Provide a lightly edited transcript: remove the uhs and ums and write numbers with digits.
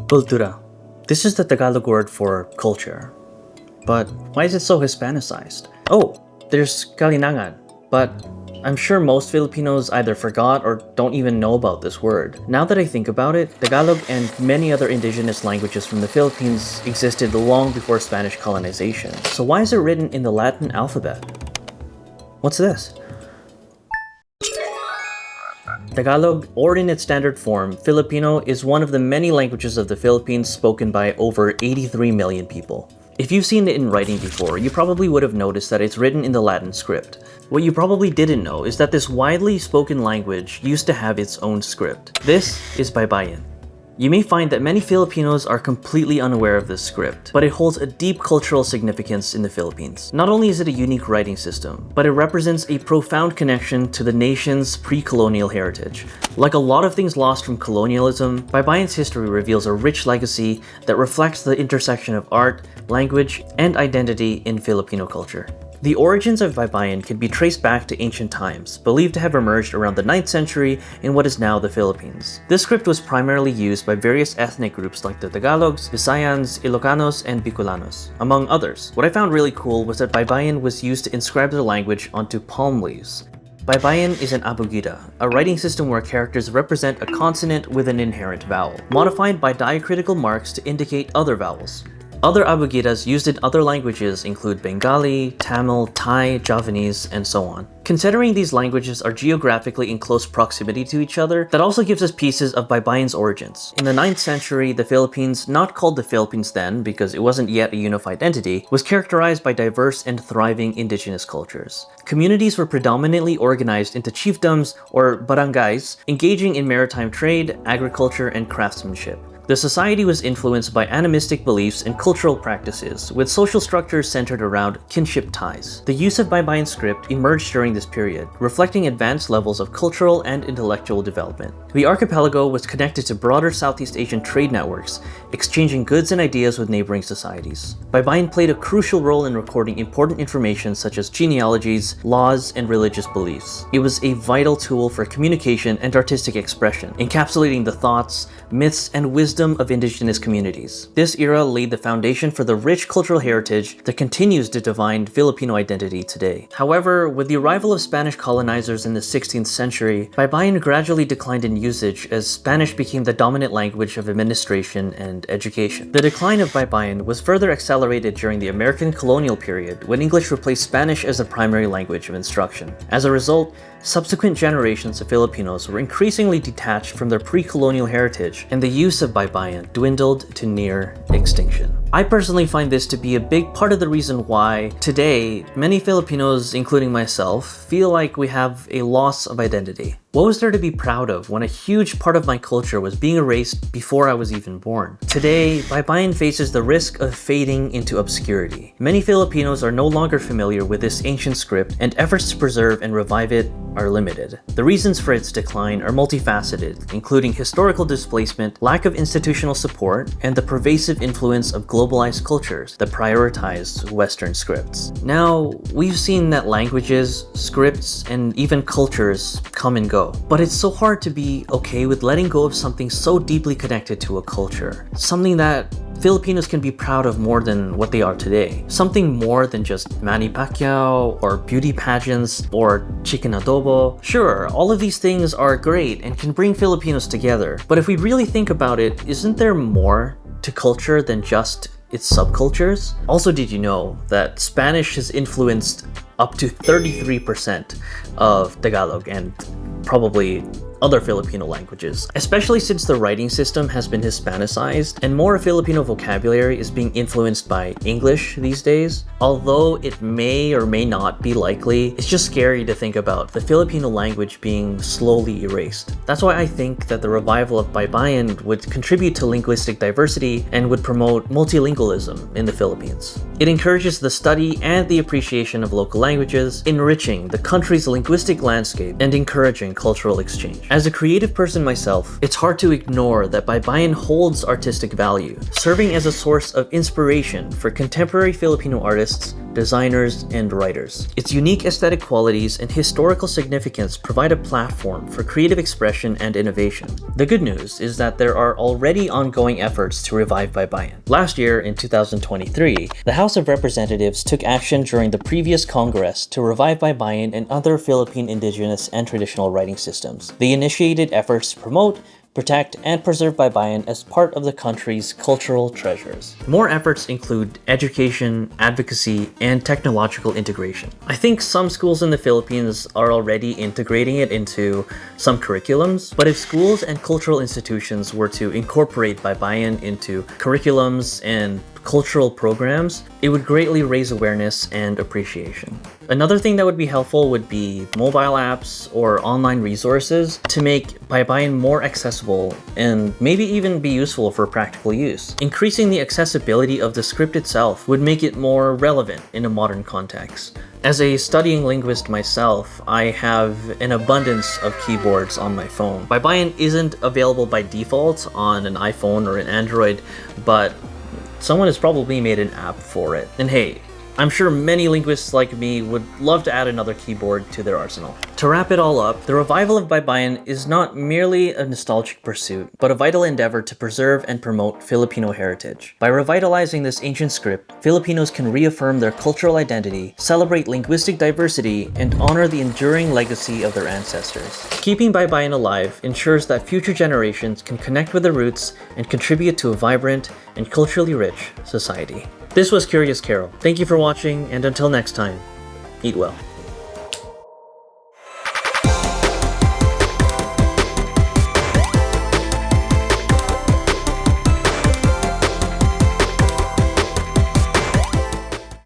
Cultura. This is the Tagalog word for culture. But why is it so Hispanicized? Oh, there's kalinangan, but I'm sure most Filipinos either forgot or don't even know about this word. Now that I think about it, Tagalog and many other indigenous languages from the Philippines existed long before Spanish colonization. So why is it written in the Latin alphabet? What's this? Tagalog, or in its standard form, Filipino, is one of the many languages of the Philippines spoken by over 83 million people. If you've seen it in writing before, you probably would have noticed that it's written in the Latin script. What you probably didn't know is that this widely spoken language used to have its own script. This is Baybayin. You may find that many Filipinos are completely unaware of this script, but it holds a deep cultural significance in the Philippines. Not only is it a unique writing system, but it represents a profound connection to the nation's pre-colonial heritage. Like a lot of things lost from colonialism, Baybayin's history reveals a rich legacy that reflects the intersection of art, language, and identity in Filipino culture. The origins of Baybayin can be traced back to ancient times, believed to have emerged around the 9th century in what is now the Philippines. This script was primarily used by various ethnic groups like the Tagalogs, Visayans, Ilocanos, and Bicolanos, among others. What I found really cool was that Baybayin was used to inscribe the language onto palm leaves. Baybayin is an abugida, a writing system where characters represent a consonant with an inherent vowel, modified by diacritical marks to indicate other vowels. Other abugidas used in other languages include Bengali, Tamil, Thai, Javanese, and so on. Considering these languages are geographically in close proximity to each other, that also gives us pieces of Baybayin's origins. In the 9th century, the Philippines, not called the Philippines then because it wasn't yet a unified entity, was characterized by diverse and thriving indigenous cultures. Communities were predominantly organized into chiefdoms or barangays, engaging in maritime trade, agriculture, and craftsmanship. The society was influenced by animistic beliefs and cultural practices, with social structures centered around kinship ties. The use of Baybayin script emerged during this period, reflecting advanced levels of cultural and intellectual development. The archipelago was connected to broader Southeast Asian trade networks, exchanging goods and ideas with neighboring societies. Baybayin played a crucial role in recording important information such as genealogies, laws, and religious beliefs. It was a vital tool for communication and artistic expression, encapsulating the thoughts, myths, and wisdom of indigenous communities. This era laid the foundation for the rich cultural heritage that continues to define Filipino identity today. However, with the arrival of Spanish colonizers in the 16th century, Baybayin gradually declined in usage as Spanish became the dominant language of administration and education. The decline of Baybayin was further accelerated during the American colonial period when English replaced Spanish as the primary language of instruction. As a result, subsequent generations of Filipinos were increasingly detached from their pre-colonial heritage, and the use of Baybayin dwindled to near extinction. I personally find this to be a big part of the reason why today many Filipinos, including myself, feel like we have a loss of identity. What was there to be proud of when a huge part of my culture was being erased before I was even born? Today, Baybayin faces the risk of fading into obscurity. Many Filipinos are no longer familiar with this ancient script, and efforts to preserve and revive it are limited. The reasons for its decline are multifaceted, including historical displacement, lack of institutional support, and the pervasive influence of globalized cultures that prioritize Western scripts. Now, we've seen that languages, scripts, and even cultures come and go. But it's so hard to be okay with letting go of something so deeply connected to a culture. Something that Filipinos can be proud of more than what they are today. Something more than just Manny Pacquiao or beauty pageants or chicken adobo. Sure, all of these things are great and can bring Filipinos together. But if we really think about it, isn't there more to culture than just its subcultures? Also, did you know that Spanish has influenced up to 33% of Tagalog and probably other Filipino languages, especially since the writing system has been Hispanicized and more Filipino vocabulary is being influenced by English these days. Although it may or may not be likely, it's just scary to think about the Filipino language being slowly erased. That's why I think that the revival of Baybayin would contribute to linguistic diversity and would promote multilingualism in the Philippines. It encourages the study and the appreciation of local languages, enriching the country's linguistic landscape and encouraging cultural exchange. As a creative person myself, it's hard to ignore that Baybayin holds artistic value, serving as a source of inspiration for contemporary Filipino artists, designers, and writers. Its unique aesthetic qualities and historical significance provide a platform for creative expression and innovation. The good news is that there are already ongoing efforts to revive Baybayin. Last year, in 2023, the House of Representatives took action during the previous Congress to revive Baybayin and other Philippine indigenous and traditional writing systems. They initiated efforts to promote, protect, and preserve Baybayin as part of the country's cultural treasures. More efforts include education, advocacy, and technological integration. I think some schools in the Philippines are already integrating it into some curriculums, but if schools and cultural institutions were to incorporate Baybayin into curriculums and cultural programs, it would greatly raise awareness and appreciation. Another thing that would be helpful would be mobile apps or online resources to make Baybayin more accessible and maybe even be useful for practical use. Increasing the accessibility of the script itself would make it more relevant in a modern context. As a studying linguist myself, I have an abundance of keyboards on my phone. Baybayin isn't available by default on an iPhone or an Android, but someone has probably made an app for it. And hey, I'm sure many linguists like me would love to add another keyboard to their arsenal. To wrap it all up, the revival of Baybayin is not merely a nostalgic pursuit, but a vital endeavor to preserve and promote Filipino heritage. By revitalizing this ancient script, Filipinos can reaffirm their cultural identity, celebrate linguistic diversity, and honor the enduring legacy of their ancestors. Keeping Baybayin alive ensures that future generations can connect with their roots and contribute to a vibrant and culturally rich society. This was Curious Carol. Thank you for watching, and until next time, eat well.